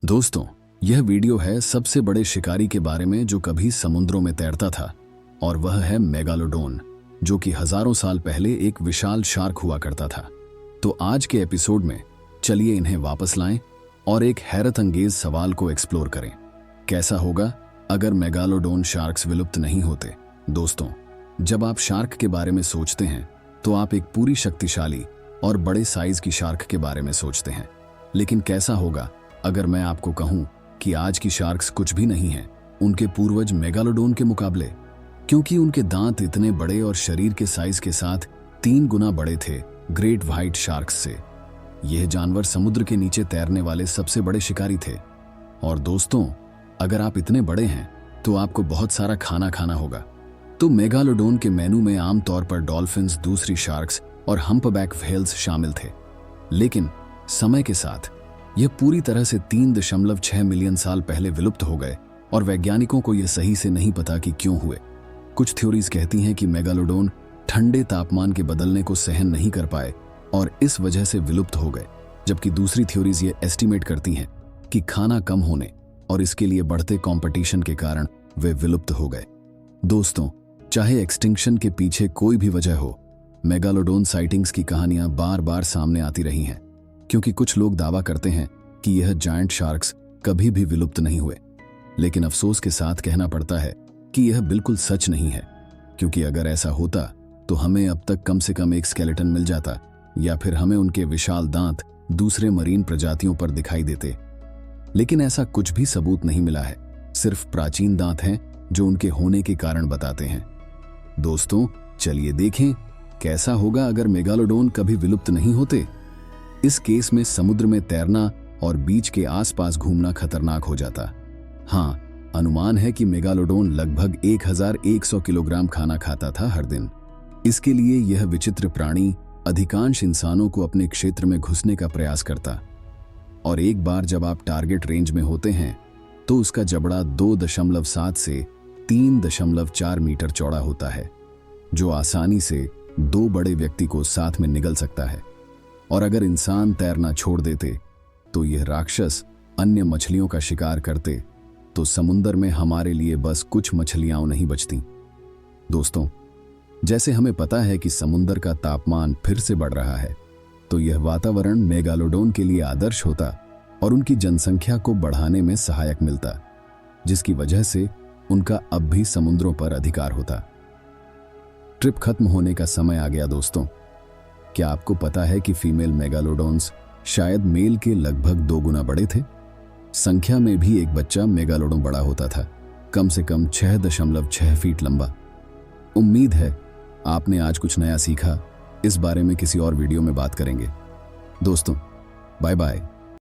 दोस्तों, यह वीडियो है सबसे बड़े शिकारी के बारे में जो कभी समुद्रों में तैरता था, और वह है मेगालोडोन, जो कि हजारों साल पहले एक विशाल शार्क हुआ करता था। तो आज के एपिसोड में चलिए इन्हें वापस लाएं और एक हैरत अंगेज सवाल को एक्सप्लोर करें। कैसा होगा अगर मेगालोडोन शार्क्स विलुप्त नहीं होते? दोस्तों, जब आप शार्क के बारे में सोचते हैं तो आप एक पूरी शक्तिशाली और बड़े साइज की शार्क के बारे में सोचते हैं। लेकिन कैसा होगा अगर मैं आपको कहूं कि आज की शार्क्स कुछ भी नहीं हैं उनके पूर्वज मेगालोडोन के मुकाबले, क्योंकि उनके दांत इतने बड़े और शरीर के साइज के साथ 3 गुना बड़े थे ग्रेट व्हाइट शार्क्स से। यह जानवर समुद्र के नीचे तैरने वाले सबसे बड़े शिकारी थे। और दोस्तों, अगर आप इतने बड़े हैं तो आपको बहुत सारा खाना खाना होगा। तो मेगालोडोन के मेनू में आमतौर पर डॉल्फिन्स, दूसरी शार्क्स और हम्पबैक व्हेल्स शामिल थे। लेकिन समय के साथ यह पूरी तरह से 3.6 मिलियन साल पहले विलुप्त हो गए, और वैज्ञानिकों को यह सही से नहीं पता कि क्यों हुए। कुछ थ्योरीज कहती हैं कि मेगालोडोन ठंडे तापमान के बदलने को सहन नहीं कर पाए और इस वजह से विलुप्त हो गए, जबकि दूसरी थ्योरीज ये एस्टिमेट करती हैं कि खाना कम होने और इसके लिए बढ़ते कंपटीशन के कारण वे विलुप्त हो गए। दोस्तों, चाहे एक्सटिंक्शन के पीछे कोई भी वजह हो, मेगालोडोन साइटिंग्स की कहानियां बार बार सामने आती रही हैं, क्योंकि कुछ लोग दावा करते हैं कि यह जायंट शार्क्स कभी भी विलुप्त नहीं हुए। लेकिन अफसोस के साथ कहना पड़ता है कि यह बिल्कुल सच नहीं है, क्योंकि अगर ऐसा होता तो हमें अब तक कम से कम एक स्केलेटन मिल जाता, या फिर हमें उनके विशाल दांत दूसरे मरीन प्रजातियों पर दिखाई देते। लेकिन ऐसा कुछ भी सबूत नहीं मिला है, सिर्फ प्राचीन दांत हैं जो उनके होने के कारण बताते हैं। दोस्तों, चलिए देखें कैसा होगा अगर मेगालोडोन कभी विलुप्त नहीं होते। इस केस में समुद्र में तैरना और बीच के आसपास घूमना खतरनाक हो जाता। हाँ, अनुमान है कि मेगालोडोन लगभग 1100 किलोग्राम खाना खाता था हर दिन। इसके लिए यह विचित्र प्राणी अधिकांश इंसानों को अपने क्षेत्र में घुसने का प्रयास करता, और एक बार जब आप टारगेट रेंज में होते हैं तो उसका जबड़ा 2.7 से 3.4 मीटर चौड़ा होता है, जो आसानी से 2 बड़े व्यक्ति को साथ में निगल सकता है। और अगर इंसान तैरना छोड़ देते तो यह राक्षस अन्य मछलियों का शिकार करते, तो समुद्र में हमारे लिए बस कुछ मछलियां नहीं बचती। दोस्तों, जैसे हमें पता है कि समुद्र का तापमान फिर से बढ़ रहा है, तो यह वातावरण मेगालोडोन के लिए आदर्श होता और उनकी जनसंख्या को बढ़ाने में सहायक मिलता, जिसकी वजह से उनका अब भी समुद्रों पर अधिकार होता। ट्रिप खत्म होने का समय आ गया। दोस्तों, क्या आपको पता है कि फीमेल मेगालोडोन्स शायद मेल के लगभग 2 गुना बड़े थे? संख्या में भी एक बच्चा मेगालोडोन बड़ा होता था, कम से कम 6.6 फीट लंबा। उम्मीद है आपने आज कुछ नया सीखा। इस बारे में किसी और वीडियो में बात करेंगे। दोस्तों, बाय बाय।